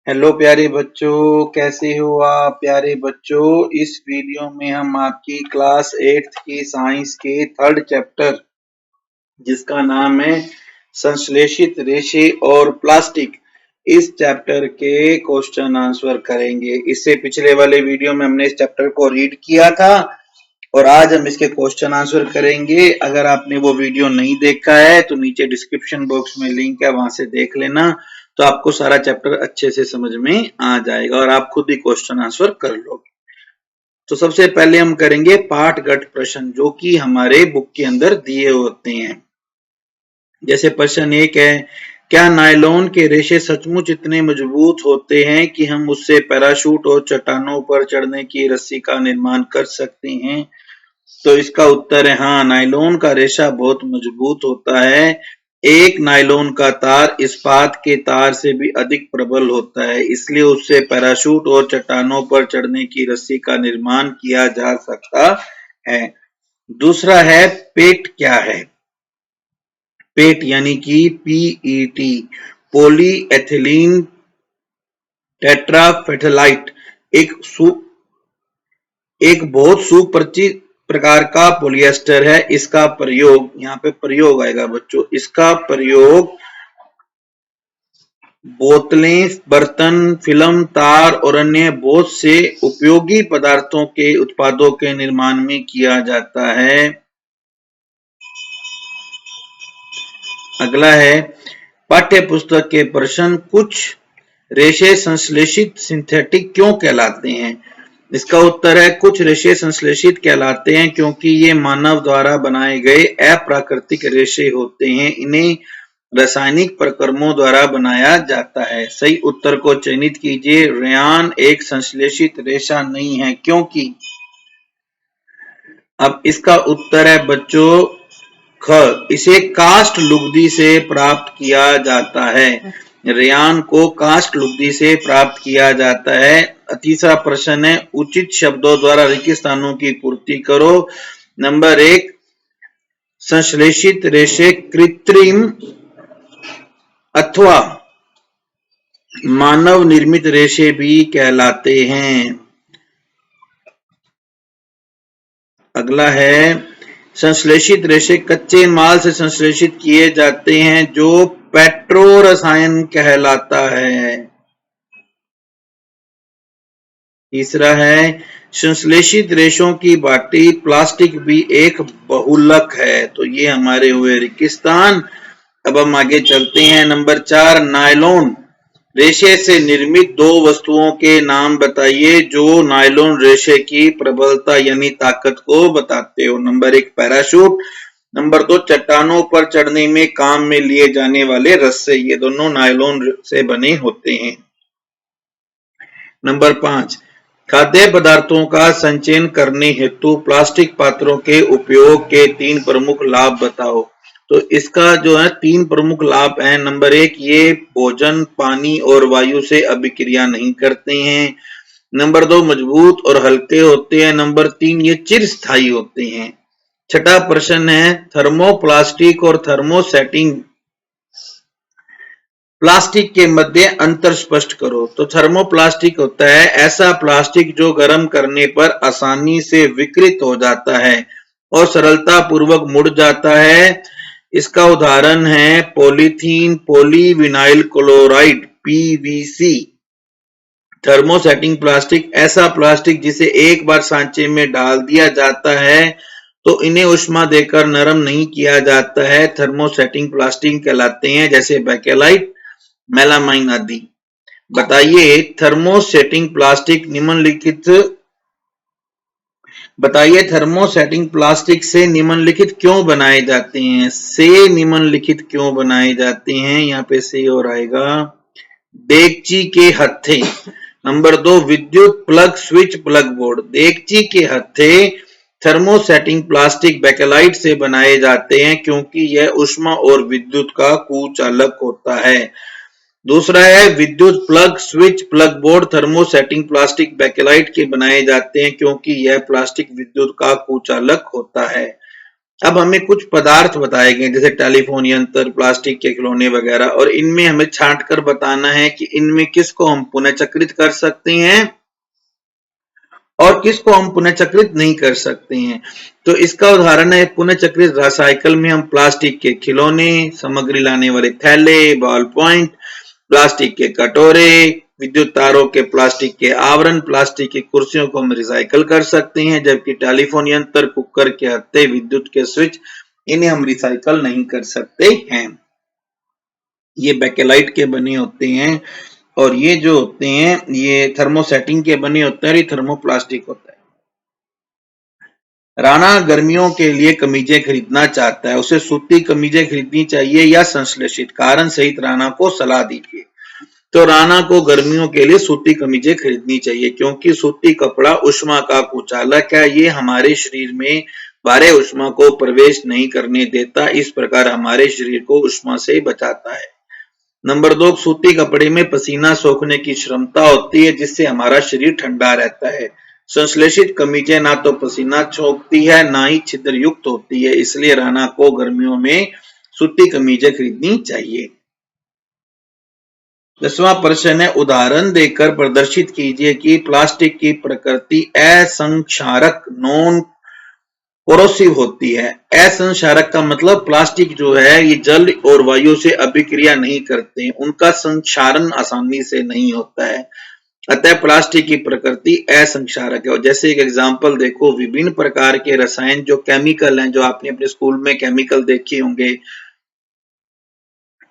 Hello प्यारे बच्चों, कैसे हो आप प्यारे बच्चों। इस वीडियो में हम आपकी क्लास 8th की साइंस के थर्ड चैप्टर जिसका नाम है संश्लेषित रेशे और प्लास्टिक, इस चैप्टर के क्वेश्चन आंसर करेंगे। इससे पिछले वाले वीडियो में हमने इस चैप्टर को रीड किया था और आज हम इसके क्वेश्चन आंसर करेंगे। अगर आपने वो वीडियो नहीं देखा है तो नीचे डिस्क्रिप्शन बॉक्स में लिंक है, वहां से देख लेना, तो आपको सारा चैप्टर अच्छे से समझ में आ जाएगा और आप खुद ही क्वेश्चन आंसर कर लोगे। तो सबसे पहले हम करेंगे पाठगत प्रश्न जो कि हमारे बुक के अंदर दिए होते हैं। जैसे प्रश्न 1 है, क्या नायलॉन के रेशे सचमुच इतने मजबूत होते हैं कि हम उससे पैराशूट और चट्टानों पर चढ़ने की रस्सी का निर्माण कर सकते हैं? तो इसका उत्तर है हाँ, नायलॉन का रेशा बहुत मजबूत होता है। एक नायलॉन का तार इस्पात के तार से भी अधिक प्रबल होता है, इसलिए उससे पैराशूट और चट्टानों पर चढ़ने की रस्सी का निर्माण किया जा सकता है। दूसरा है, पेट क्या है? पेट यानी कि पीईटी, पॉलीएथिलीन टेट्राफेथलाइट, एक बहुत सुपरिचित प्रकार का पॉलिएस्टर है। इसका प्रयोग, यहाँ पे प्रयोग आएगा बच्चों, इसका प्रयोग बोतलें, बर्तन, फिल्म, तार और अन्य बहुत से उपयोगी पदार्थों के उत्पादों के निर्माण में किया जाता है। अगला है, पाठ्य पुस्तक के प्रश्न, कुछ रेशे संश्लेषित सिंथेटिक क्यों कहलाते हैं? इसका उत्तर है कुछ रेशे संश्लेषित कहलाते हैं क्योंकि ये मानव द्वारा बनाए गए अप्राकृतिक रेशे होते हैं। इन्हें रासायनिक प्रक्रमों द्वारा बनाया जाता है। सही उत्तर को चयनित कीजिए। रेयान एक संश्लेषित रेशा नहीं है क्योंकि, अब इसका उत्तर है बच्चों ख, इसे कास्ट लुगदी से प्राप्त किया जाता है। रेयान को कास्ट लुगदी से प्राप्त किया जाता है। तीसरा प्रश्न है, उचित शब्दों द्वारा रिक्त स्थानों की पूर्ति करो। नंबर 1, संश्लेषित रेशे कृत्रिम अथवा मानव निर्मित रेशे भी कहलाते हैं। अगला है, संश्लेषित रेशे कच्चे माल से संश्लेषित किए जाते हैं जो पेट्रो रसायन कहलाता है। तीसरा है, संश्लेषित रेशों की भांति प्लास्टिक भी एक बहुलक है। तो ये हमारे हुए रेगिस्तान। अब हम आगे चलते हैं। नंबर 4, नायलॉन रेशे से निर्मित दो वस्तुओं के नाम बताइए जो नायलॉन रेशे की प्रबलता यानी ताकत को बताते हो। Number 1, parachute. नंबर 2, चट्टानों पर चढ़ने में काम में लिए जाने वाले रस्से, ये दोनों नायलॉन से बने होते हैं। नंबर 5, खाद्य पदार्थों का संचयन करने हेतु प्लास्टिक पात्रों के उपयोग के 3 प्रमुख लाभ बताओ। तो इसका जो है 3 प्रमुख लाभ है। नंबर 1, ये भोजन, पानी और वायु से अभिक्रिया नहीं करते हैं। नंबर 2, मजबूत और हल्के होते हैं। नंबर 3, ये चिरस्थायी होते हैं। छठा प्रश्न है, थर्मोप्लास्टिक और थर्मोसेटिंग प्लास्टिक के मध्य अंतर स्पष्ट करो। तो थर्मोप्लास्टिक होता है ऐसा प्लास्टिक जो गर्म करने पर आसानी से विकृत हो जाता है और सरलता पूर्वक मुड़ जाता है। इसका उदाहरण है polythene, polyvinyl chloride, PVC. Thermosetting plastic ऐसा प्लास्टिक जिसे एक बार सांचे में डाल दिया जाता है तो इन्हें उष्मा देकर नरम नहीं किया जाता है, थर्मोसेटिंग प्लास्टिक कहलाते हैं, जैसे बैकेलाइट, मेलामाइन आदि। बताइए थर्मोसेटिंग प्लास्टिक थर्मोसेटिंग प्लास्टिक से निम्नलिखित क्यों बनाए जाते हैं? से निम्नलिखित क्यों बनाए जाते हैं? यहाँ पे से और आएगा, देगची के हत्थे। नंबर 2, विद्युत प्लग स्विच प्लग बोर्ड। देगची के हत्थे थर्मोसेटिंग प्लास्टिक बैकेलाइट से बनाए जाते हैं क्योंकि यह ऊष्मा और विद्युत का कुचालक होता है। दूसरा है, विद्युत plug switch plug board thermosetting plastic Bakelite के बनाए जाते हैं क्योंकि यह प्लास्टिक विद्युत का कुचालक होता है। अब हमें कुछ पदार्थ बताए गए जैसे टेलीफोन यंत्र, प्लास्टिक के खिलौने वगैरह, और इनमें हमें छांट कर बताना है कि इनमें किसको हम पुनः चक्रित कर सकते हैं और किसको हम पुनः चक्रित नहीं कर सकते हैं। तो इसका उदाहरण है पुनः चक्रित रिसाइकल में हम प्लास्टिक के खिलौने, सामग्री लाने वाले थैले, बॉल पॉइंट, प्लास्टिक के कटोरे, विद्युत तारों के प्लास्टिक के आवरण, प्लास्टिक की कुर्सियों को हम रिसाइकल कर सकते हैं, जबकि टेलीफोन यंत्र, कुकर के हत्थे, विद्युत के स्विच, इन्हें हम रिसाइकल नहीं कर सकते हैं। ये बेकेलाइट के बने होते हैं और ये जो होते हैं ये थर्मोसेटिंग के बने होते हैं और ये थर्मोप्लास्टिक होता है। राणा गर्मियों के लिए कमीजें खरीदना चाहता है, उसे सूती कमीजें खरीदनी चाहिए या संश्लेषित? कारण सहित राणा को सलाह दीजिए। तो राणा को गर्मियों के लिए सूती कमीजें खरीदनी चाहिए क्योंकि सूती कपड़ा उष्मा का कुचालक है, ये हमारे शरीर में भारे उष्मा को प्रवेश नहीं करने देता, इस प्रकार हमारे शरीर को उष्मा से बचाता है। नंबर 2, सूती कपड़े में पसीना सोखने की क्षमता होती है जिससे हमारा शरीर ठंडा रहता है। संश्लेषित कमीजें ना तो पसीना सोखती है ना ही छिद्र युक्त होती है, इसलिए राणा को गर्मियों में सूती कमीजें खरीदनी चाहिए। 10वां प्रश्न है, उदाहरण देकर प्रदर्शित कीजिए कि प्लास्टिक की प्रकृति असंक्षारक नॉन कोरोसिव होती है। असंक्षारक का मतलब प्लास्टिक जो है ये जल और वायु से अभिक्रिया नहीं करते, उनका संक्षारण आसानी से नहीं होता है, अतः प्लास्टिक की प्रकृति असंक्षारक है। और जैसे एक एग्जांपल देखो, विभिन्न प्रकार के रसायन जो केमिकल हैं, जो आपने अपने स्कूल में केमिकल देखे होंगे,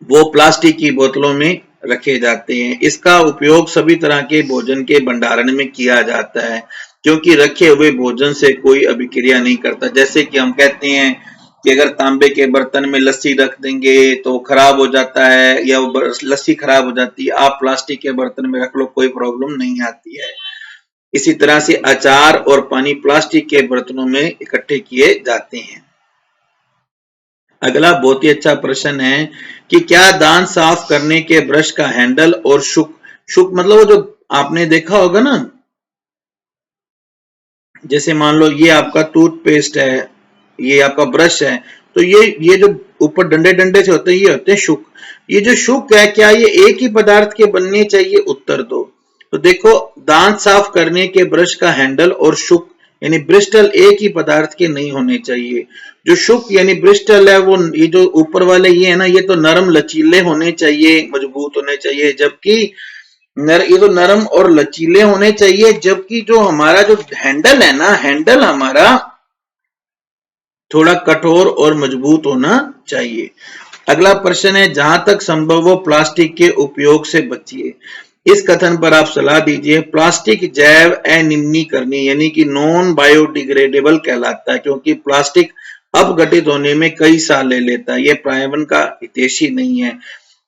वो प्लास्टिक की बोतलों में रखे जाते हैं। इसका उपयोग सभी तरह के भोजन के भंडारण में किया जाता है क्योंकि रखे हुए भोजन से कोई अभिक्रिया नहीं करता। जैसे कि हम कहते हैं कि अगर तांबे के बर्तन में लस्सी रख देंगे तो खराब हो जाता है या वो लस्सी खराब हो जाती है, आप प्लास्टिक के बर्तन में रख लो कोई प्रॉब्लम नहीं आती है। इसी तरह से अचार और पानी प्लास्टिक के बर्तनों में इकट्ठे किए जाते हैं। अगला बहुत ही अच्छा प्रश्न है कि क्या दांत साफ करने के ब्रश का हैंडल और शुक, शुक मतलब वो जो आपने देखा होगा ना, जैसे मान लो ये आपका टूथपेस्ट है, ये आपका ब्रश है, तो ये जो ऊपर डंडे डंडे से होते हैं ये होते हैं शुक। ये जो शुक है क्या ये एक ही पदार्थ के बनने चाहिए? उत्तर दो। तो देखो, दांत साफ करने के ब्रश का हैंडल और शुक यानी ब्रिस्टल एक ही पदार्थ के नहीं होने चाहिए। जो शुक यानी ब्रिस्टल है वो ये जो ऊपर वाले ये है ना, ये तो नरम लचीले होने चाहिए, मजबूत होने चाहिए, जबकि ये तो नरम और लचीले होने चाहिए, जबकि जो हमारा जो हैंडल है ना, हैंडल हमारा थोड़ा कठोर और मजबूत होना चाहिए। अगला प्रश्न है, जहां तक संभव हो प्लास्टिक के उपयोग से बचिए। इस कथन पर आप सलाह दीजिए। प्लास्टिक जैव अनिम्नीकरणीय यानी कि नॉन बायोडिग्रेडेबल कहलाता है क्योंकि प्लास्टिक अपघटित होने में कई साल ले लेता है, यह पर्यावरण का हितैषी नहीं है।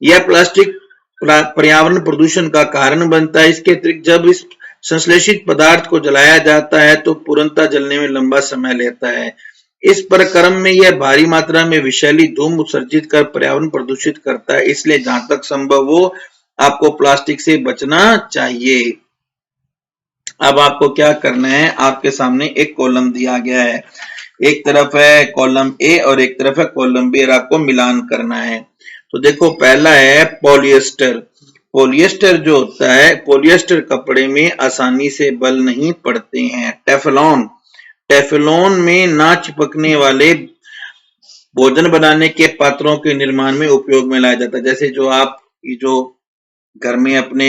यह प्लास्टिक पर्यावरण प्रदूषण का कारण बनता है। इसके अतिरिक्त जब इस संश्लेषित पदार्थ को जलाया जाता है तो पूर्णतः जलने में लंबा समय लेता है। इस प्रक्रम में यह भारी मात्रा में विषैली धूम उत्सर्जित कर पर्यावरण प्रदूषित करता है, इसलिए जहां तक संभव हो आपको प्लास्टिक से बचना चाहिए। अब आपको क्या करना है, आपके सामने एक कॉलम दिया गया है, एक तरफ है कॉलम ए और एक तरफ है कॉलम बी, और आपको मिलान करना है। तो देखो, पहला है पॉलिएस्टर। पॉलिएस्टर जो होता है, पॉलिएस्टर कपड़े में आसानी से बल नहीं पड़ते हैं। टेफलॉन, टेफलॉन में ना चिपकने वाले भोजन बनाने के पात्रों के निर्माण में उपयोग में लाया जाता है। जैसे जो आप जो घर में अपने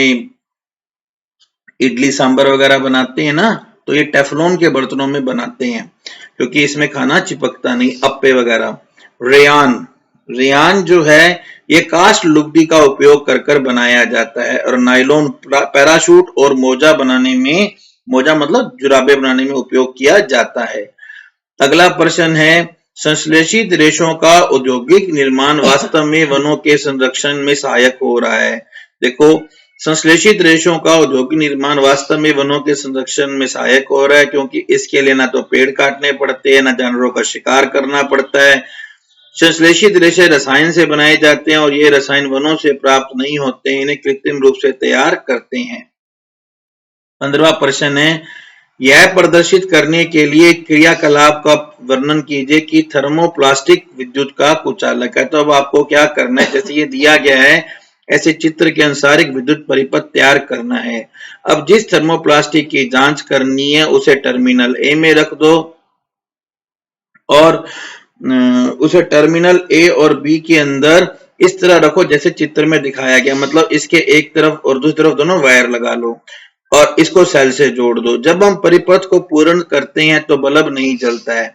इडली सांभर वगैरह बनाते हैं ना, तो ये टेफलॉन के बर्तनों में बनाते हैं क्योंकि इसमें खाना चिपकता नहीं। अप्पे वगैरह। रेयान, रेयान जो है ये कास्ट लुगदी का उपयोग कर कर बनाया जाता है और नायलॉन पैराशूट और मोजा बनाने में, मोजा मतलब जुराबे बनाने में उपयोग किया जाता है। अगला प्रश्न है, संश्लेषित रेशों का औद्योगिक निर्माण वास्तव में वनों के संरक्षण में सहायक हो रहा है। देखो, संश्लेषित रेशों का औद्योगिक निर्माण वास्तव में वनों के संरक्षण में सहायक हो रहा है क्योंकि इसके लिए ना तो पेड़ काटने पड़ते हैं, ना जानवरों का शिकार करना पड़ता है। संश्लेषित रेशे रसायन से बनाए जाते हैं और ये रसायन वनों से प्राप्त नहीं होते हैं, इन्हें कृत्रिम रूप से तैयार करते हैं। 15वां प्रश्न है, यह प्रदर्शित करने के लिए क्रियाकलाप का वर्णन कीजिए कि थर्मोप्लास्टिक विद्युत का कुचालक है। तो अब आपको क्या करना है, जैसे ये दिया गया है ऐसे चित्र के अनुसार एक विद्युत परिपथ तैयार करना है। अब जिस थर्मोप्लास्टिक की जांच करनी है उसे टर्मिनल ए में रख दो और उसे टर्मिनल ए और बी के अंदर इस तरह रखो जैसे चित्र में दिखाया गया, मतलब इसके एक तरफ और दूसरी तरफ दोनों वायर लगा लो और इसको सेल से जोड़ दो। जब हम परिपथ को पूर्ण करते हैं तो बल्ब नहीं जलता है,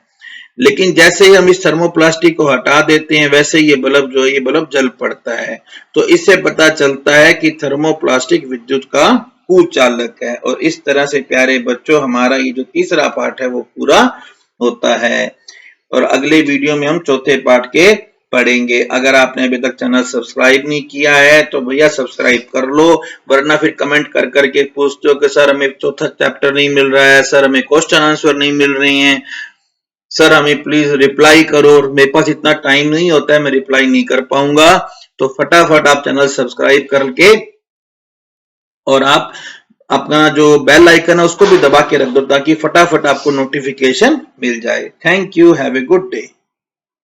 लेकिन जैसे ही हम इस थर्मोप्लास्टिक को हटा देते हैं वैसे ये बल्ब जो है ये बल्ब जल पड़ता है। तो इससे पता चलता है कि थर्मोप्लास्टिक विद्युत का कुचालक है। और इस तरह से प्यारे बच्चों हमारा ये जो तीसरा पाठ है वो पूरा होता है और अगले वीडियो में हम चौथे पाठ के पढ़ेंगे। अगर आपने अभी तक चैनल सब्सक्राइब नहीं किया है तो भैया सब्सक्राइब कर लो, वरना फिर कमेंट कर करके पूछते हो कि सर हमें चौथा चैप्टर नहीं मिल रहा है, सर हमें क्वेश्चन आंसर नहीं मिल रहे हैं, सर हमें प्लीज रिप्लाई करो। मेरे पास इतना टाइम नहीं होता है, मैं रिप्लाई नहीं कर पाऊंगा। तो फटाफट आप चैनल सब्सक्राइब करके और आप अपना जो बेल आइकन है उसको भी दबा के रख दो ताकि फटाफट आपको नोटिफिकेशन मिल जाए। Thank you, have a good day.